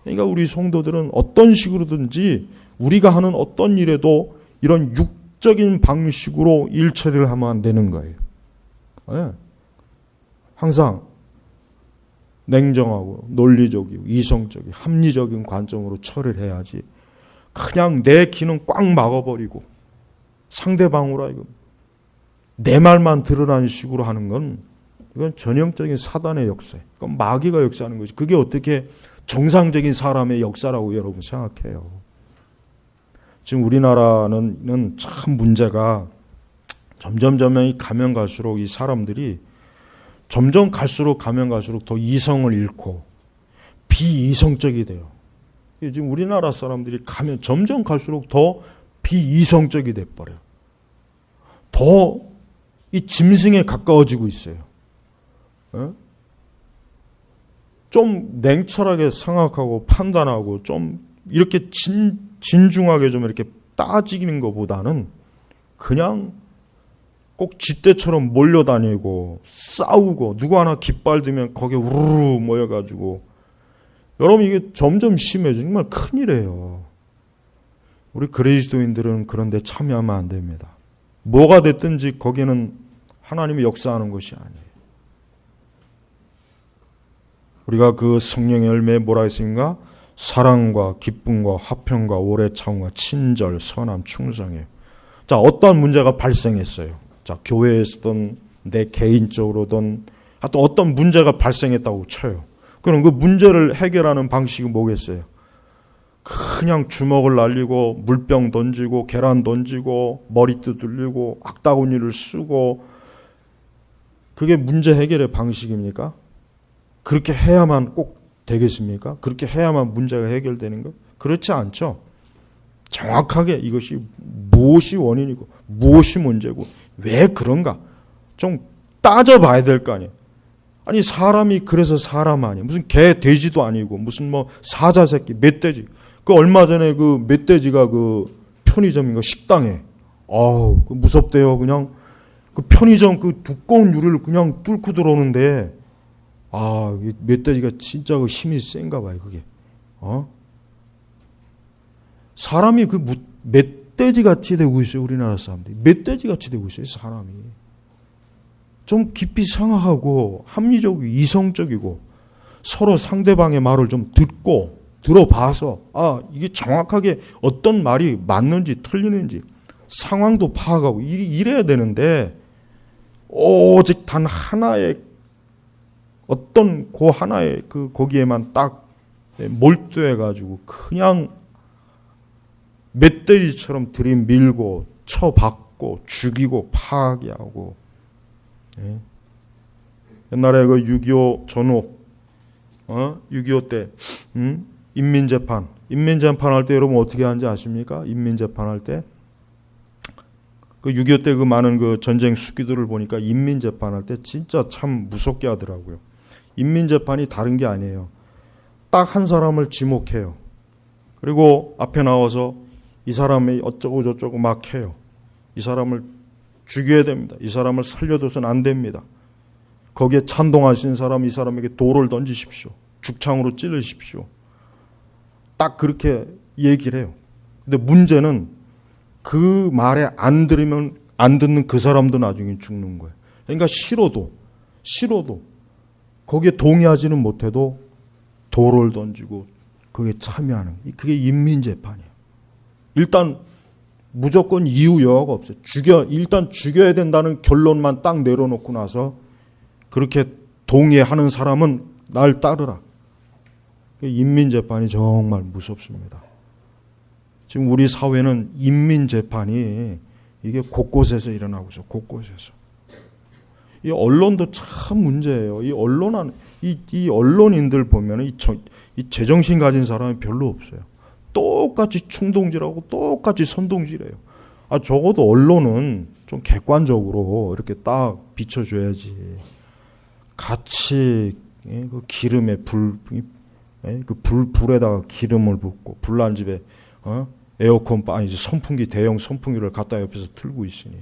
그러니까 우리 성도들은 어떤 식으로든지 우리가 하는 어떤 일에도 이런 육적인 방식으로 일 처리를 하면 안 되는 거예요. 네. 항상 냉정하고 논리적이고 이성적이고 합리적인 관점으로 처리를 해야지 그냥 내 귀는 꽉 막아버리고 상대방으로 하여금 내 말만 들으라는 식으로 하는 건 이건 전형적인 사단의 역사예요. 그건 마귀가 역사하는 거지. 그게 어떻게 정상적인 사람의 역사라고 여러분 생각해요. 지금 우리나라는 참 문제가 점점 가면 갈수록 이 사람들이 점점 갈수록 더 이성을 잃고 비이성적이 돼요. 지금 우리나라 사람들이 가면 점점 갈수록 더 비이성적이 돼버려요. 더 이 짐승에 가까워지고 있어요. 좀 냉철하게 생각하고 판단하고 좀 이렇게 진중하게 좀 이렇게 따지는 것보다는 그냥 꼭 쥐떼처럼 몰려다니고 싸우고 누구 하나 깃발 들면 거기에 우르르 모여가지고 여러분 이게 점점 심해져. 정말 큰일이에요. 우리 그리스도인들은 그런 데 참여하면 안 됩니다. 뭐가 됐든지 거기는 하나님이 역사하는 것이 아니에요. 우리가 그 성령의 열매에 뭐라 했습니까? 사랑과 기쁨과 화평과 오래 참음과 친절, 선함, 충성이에요. 자, 어떤 문제가 발생했어요. 자, 교회에서든 내 개인적으로든 하여튼 어떤 문제가 발생했다고 쳐요. 그럼 그 문제를 해결하는 방식이 뭐겠어요? 그냥 주먹을 날리고 물병 던지고 계란 던지고 머리띠 들리고 악다구니를 쓰고 그게 문제 해결의 방식입니까? 그렇게 해야만 꼭 되겠습니까? 그렇게 해야만 문제가 해결되는 거? 그렇지 않죠. 정확하게 이것이 무엇이 원인이고 무엇이 문제고 왜 그런가 좀 따져봐야 될 거 아니에요. 아니 사람이 그래서 사람 아니에요. 무슨 개 돼지도 아니고 무슨 뭐 사자 새끼 멧돼지. 그 얼마 전에 그 멧돼지가 그 편의점인가 식당에 그 무섭대요. 그냥 그 편의점 그 두꺼운 유리를 그냥 뚫고 들어오는데 이 멧돼지가 진짜 그 힘이 센가 봐요. 그게 사람이 그 멧돼지 같이 되고 있어요. 우리나라 사람들이 멧돼지 같이 되고 있어요. 사람이 좀 깊이 생각하고 합리적이고 이성적이고 서로 상대방의 말을 좀 듣고 들어봐서 이게 정확하게 어떤 말이 맞는지 틀리는지 상황도 파악하고 이래야 되는데 오직 단 하나의 어떤 그 하나의 그 거기에만 딱 몰두해가지고 그냥 멧돼지처럼 들이밀고 쳐박고 죽이고 파괴하고 옛날에 그 6.25 전후, 6.25 때, 인민재판 할 때 여러분 어떻게 하는지 아십니까? 인민재판 할 때. 그 6.25 때 그 많은 그 전쟁 수기들을 보니까 인민재판 할 때 진짜 참 무섭게 하더라고요. 인민재판이 다른 게 아니에요. 딱 한 사람을 지목해요. 그리고 앞에 나와서 이 사람이 어쩌고 저쩌고 막 해요. 이 사람을 죽여야 됩니다. 이 사람을 살려둬서는 안 됩니다. 거기에 찬동하신 사람, 이 사람에게 돌을 던지십시오. 죽창으로 찌르십시오. 딱 그렇게 얘기를 해요. 근데 문제는 그 말에 안 듣는 그 사람도 나중에 죽는 거예요. 그러니까 싫어도 거기에 동의하지는 못해도 돌을 던지고 거기에 참여하는, 그게 인민재판이에요. 일단 무조건 이유 여하가 없어요. 일단 죽여야 된다는 결론만 딱 내려놓고 나서 그렇게 동의하는 사람은 날 따르라. 인민재판이 정말 무섭습니다. 지금 우리 사회는 인민재판이 이게 곳곳에서 일어나고 있어요. 곳곳에서. 이 언론도 참 문제예요. 이 언론인들 보면 이 제정신 가진 사람이 별로 없어요. 똑같이 충동질하고 똑같이 선동질해요. 적어도 언론은 좀 객관적으로 이렇게 딱 비춰줘야지. 같이 그 기름에 불에다가 기름을 붓고 불난 집에 에어컨 선풍기 대형 선풍기를 갖다 옆에서 틀고 있으니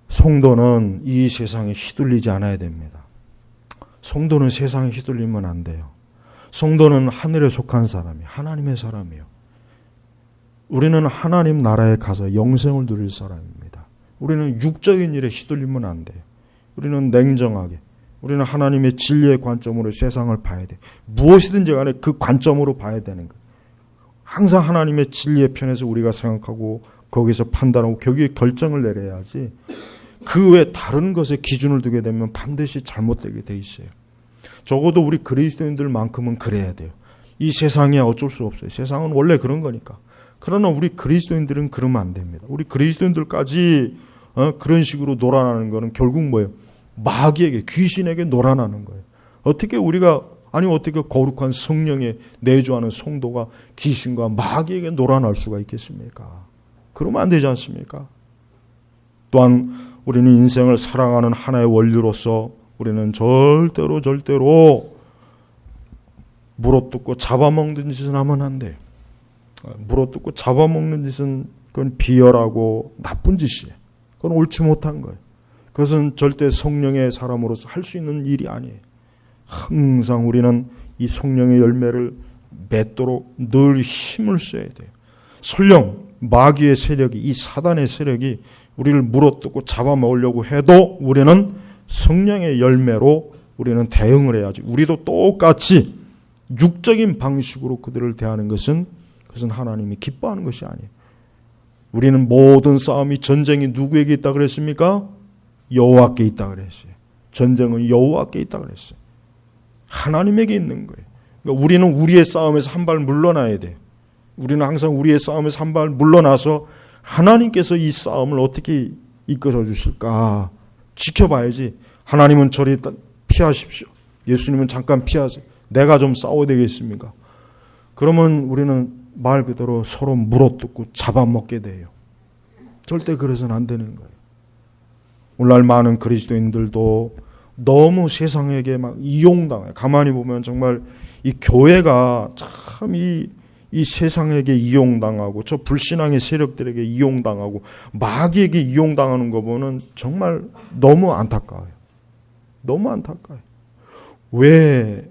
성도는 이 세상에 휘둘리지 않아야 됩니다. 성도는 세상에 휘둘리면 안 돼요. 성도는 하늘에 속한 사람이 하나님의 사람이에요. 우리는 하나님 나라에 가서 영생을 누릴 사람입니다. 우리는 육적인 일에 휘둘리면 안 돼요. 우리는 냉정하게, 우리는 하나님의 진리의 관점으로 세상을 봐야 돼요. 무엇이든지 간에 그 관점으로 봐야 되는 거예요. 항상 하나님의 진리의 편에서 우리가 생각하고 거기서 판단하고 거기에 결정을 내려야지, 그 외 다른 것에 기준을 두게 되면 반드시 잘못되게 돼 있어요. 적어도 우리 그리스도인들만큼은 그래야 돼요. 이 세상에 어쩔 수 없어요. 세상은 원래 그런 거니까. 그러나 우리 그리스도인들은 그러면 안 됩니다. 우리 그리스도인들까지 그런 식으로 놀아나는 거는 결국 뭐예요? 마귀에게, 귀신에게 놀아나는 거예요. 어떻게 거룩한 성령에 내주하는 성도가 귀신과 마귀에게 놀아날 수가 있겠습니까? 그러면 안 되지 않습니까? 또한 우리는 인생을 살아가는 하나의 원리로서 우리는 절대로 물어뜯고 잡아먹는 짓은 하면 안 돼요. 물어뜯고 잡아먹는 짓은 그건 비열하고 나쁜 짓이에요. 그건 옳지 못한 거예요. 그것은 절대 성령의 사람으로서 할 수 있는 일이 아니에요. 항상 우리는 이 성령의 열매를 맺도록 늘 힘을 써야 돼요. 설령 마귀의 세력이, 이 사단의 세력이 우리를 물어뜯고 잡아먹으려고 해도 우리는 성령의 열매로 우리는 대응을 해야지. 우리도 똑같이 육적인 방식으로 그들을 대하는 것은 하나님이 기뻐하는 것이 아니에요. 우리는 모든 싸움이, 전쟁이 누구에게 있다 그랬습니까? 여호와께 있다 그랬어요. 전쟁은 여호와께 있다 그랬어요. 하나님에게 있는 거예요. 그러니까 우리는 우리의 싸움에서 한 발 물러나야 돼요. 우리는 항상 우리의 싸움에서 한 발 물러나서 하나님께서 이 싸움을 어떻게 이끌어 주실까 지켜봐야지. 하나님은 저리 피하십시오. 예수님은 잠깐 피하세요. 내가 좀 싸워야 되겠습니까? 그러면 우리는 말 그대로 서로 물어뜯고 잡아먹게 돼요. 절대 그래서는 안 되는 거예요. 오늘날 많은 그리스도인들도 너무 세상에게 막 이용당해요. 가만히 보면 정말 이 교회가 참 이 세상에게 이용당하고 저 불신앙의 세력들에게 이용당하고 마귀에게 이용당하는 거 보면 정말 너무 안타까워요. 너무 안타까워요. 왜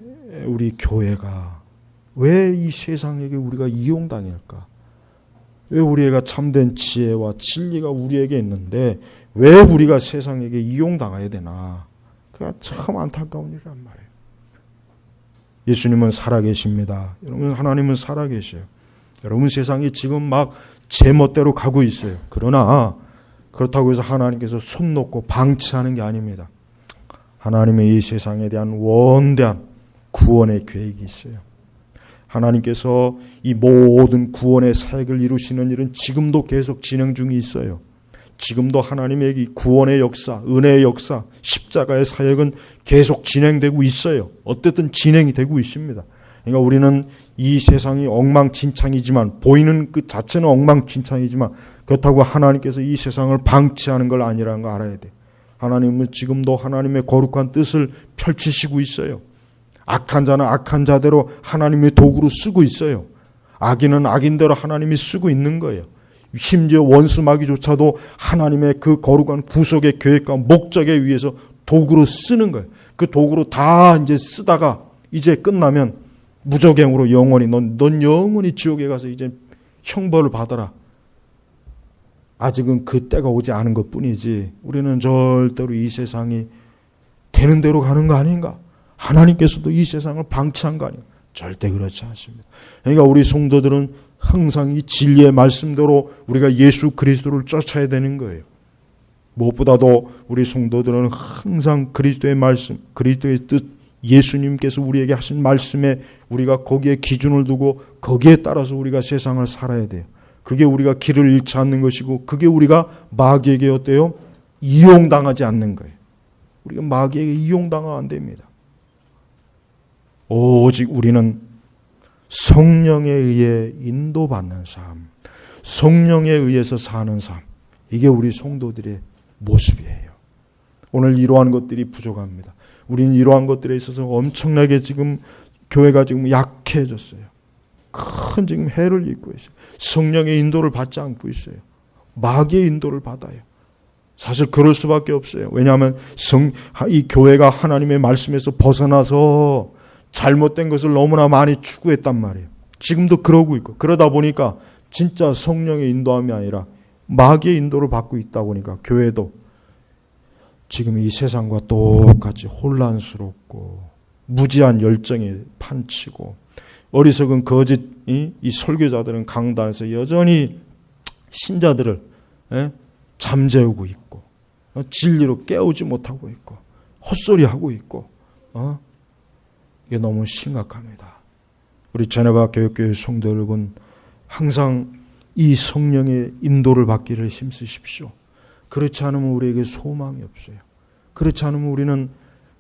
우리 교회가, 왜 이 세상에게 우리가 이용당할까? 왜 우리가 참된 지혜와 진리가 우리에게 있는데 왜 우리가 세상에게 이용당해야 되나? 그게 참 안타까운 일이란 말이에요. 예수님은 살아계십니다. 여러분, 하나님은 살아계셔요. 여러분, 세상이 지금 막 제멋대로 가고 있어요. 그러나 그렇다고 해서 하나님께서 손 놓고 방치하는 게 아닙니다. 하나님의 이 세상에 대한 원대한 구원의 계획이 있어요. 하나님께서 이 모든 구원의 사역을 이루시는 일은 지금도 계속 진행 중에 있어요. 지금도 하나님의 이 구원의 역사, 은혜의 역사, 십자가의 사역은 계속 진행되고 있어요. 어쨌든 진행이 되고 있습니다. 그러니까 우리는 이 세상이 엉망진창이지만, 보이는 그 자체는 엉망진창이지만, 그렇다고 하나님께서 이 세상을 방치하는 걸 아니라는 거 알아야 돼요. 하나님은 지금도 하나님의 거룩한 뜻을 펼치시고 있어요. 악한 자는 악한 자대로 하나님의 도구로 쓰고 있어요. 악인은 악인대로 하나님이 쓰고 있는 거예요. 심지어 원수 마귀조차도 하나님의 그 거룩한 구속의 계획과 목적에 의해서 도구로 쓰는 거예요. 그 도구로 다 이제 쓰다가 이제 끝나면 무저갱으로 영원히 넌 영원히 지옥에 가서 이제 형벌을 받아라. 아직은 그 때가 오지 않은 것뿐이지 우리는 절대로 이 세상이 되는 대로 가는 거 아닌가? 하나님께서도 이 세상을 방치한 거 아닌가? 절대 그렇지 않습니다. 그러니까 우리 성도들은 항상 이 진리의 말씀대로 우리가 예수 그리스도를 쫓아야 되는 거예요. 무엇보다도 우리 성도들은 항상 그리스도의 말씀, 그리스도의 뜻, 예수님께서 우리에게 하신 말씀에 우리가 거기에 기준을 두고 거기에 따라서 우리가 세상을 살아야 돼요. 그게 우리가 길을 잃지 않는 것이고, 그게 우리가 마귀에게 어때요? 이용당하지 않는 거예요. 우리가 마귀에게 이용당하면 안 됩니다. 오직 우리는 성령에 의해 인도받는 삶, 성령에 의해서 사는 삶, 이게 우리 성도들의 모습이에요. 오늘 이러한 것들이 부족합니다. 우리는 이러한 것들에 있어서 엄청나게 지금 교회가 지금 약해졌어요. 큰 지금 해를 입고 있어요. 성령의 인도를 받지 않고 있어요. 마귀의 인도를 받아요. 사실 그럴 수밖에 없어요. 왜냐하면 이 교회가 하나님의 말씀에서 벗어나서 잘못된 것을 너무나 많이 추구했단 말이에요. 지금도 그러고 있고, 그러다 보니까 진짜 성령의 인도함이 아니라 마귀의 인도를 받고 있다 보니까 교회도 지금 이 세상과 똑같이 혼란스럽고 무지한 열정에 판치고, 어리석은 거짓 이 설교자들은 강단에서 여전히 신자들을 잠재우고 있고, 진리로 깨우지 못하고 있고, 헛소리하고 있고, 이게 너무 심각합니다. 우리 제네바 교육교회 성도 여러분, 항상 이 성령의 인도를 받기를 힘쓰십시오. 그렇지 않으면 우리에게 소망이 없어요. 그렇지 않으면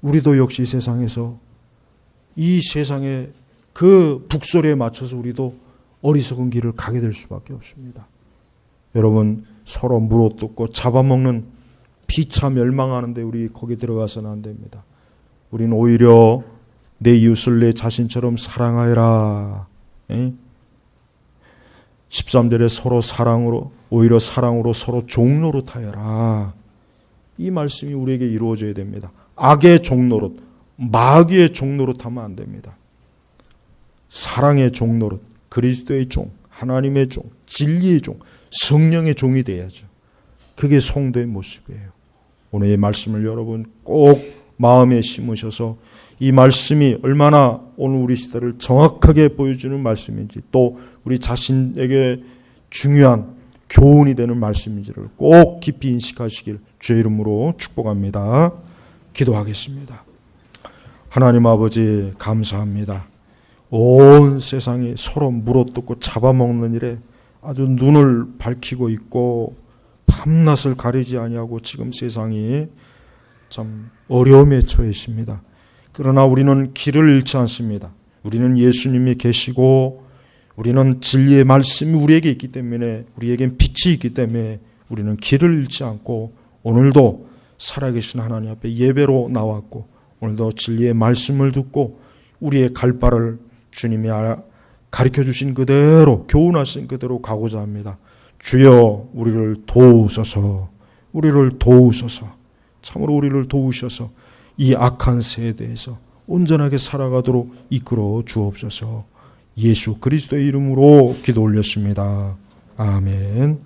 우리도 역시 세상에서 이 세상의 그 북소리에 맞춰서 우리도 어리석은 길을 가게 될 수밖에 없습니다. 여러분, 서로 물어뜯고 잡아먹는 피차 멸망하는데 우리 거기 들어가서는 안 됩니다. 우리는 오히려 내 이웃을 내 자신처럼 사랑하여라. 13절에 서로 사랑으로, 오히려 사랑으로 서로 종노릇하여라. 이 말씀이 우리에게 이루어져야 됩니다. 악의 종노릇, 마귀의 종노릇하면 안 됩니다. 사랑의 종노릇, 그리스도의 종, 하나님의 종, 진리의 종, 성령의 종이 돼야죠. 그게 성도의 모습이에요. 오늘 이 말씀을 여러분 꼭 마음에 심으셔서 이 말씀이 얼마나 오늘 우리 시대를 정확하게 보여주는 말씀인지, 또 우리 자신에게 중요한 교훈이 되는 말씀인지를 꼭 깊이 인식하시길 주의 이름으로 축복합니다. 기도하겠습니다. 하나님 아버지, 감사합니다. 온 세상이 서로 물어뜯고 잡아먹는 일에 아주 눈을 밝히고 있고 밤낮을 가리지 아니하고 지금 세상이 참 어려움에 처해 있습니다. 그러나 우리는 길을 잃지 않습니다. 우리는 예수님이 계시고 우리는 진리의 말씀이 우리에게 있기 때문에, 우리에겐 빛이 있기 때문에 우리는 길을 잃지 않고 오늘도 살아계신 하나님 앞에 예배로 나왔고, 오늘도 진리의 말씀을 듣고 우리의 갈 바를 주님이 가르쳐 주신 그대로, 교훈하신 그대로 가고자 합니다. 주여, 우리를 도우소서, 우리를 도우소서, 참으로 우리를 도우셔서 이 악한 세대에서 온전하게 살아가도록 이끌어 주옵소서. 예수 그리스도의 이름으로 기도 올렸습니다. 아멘.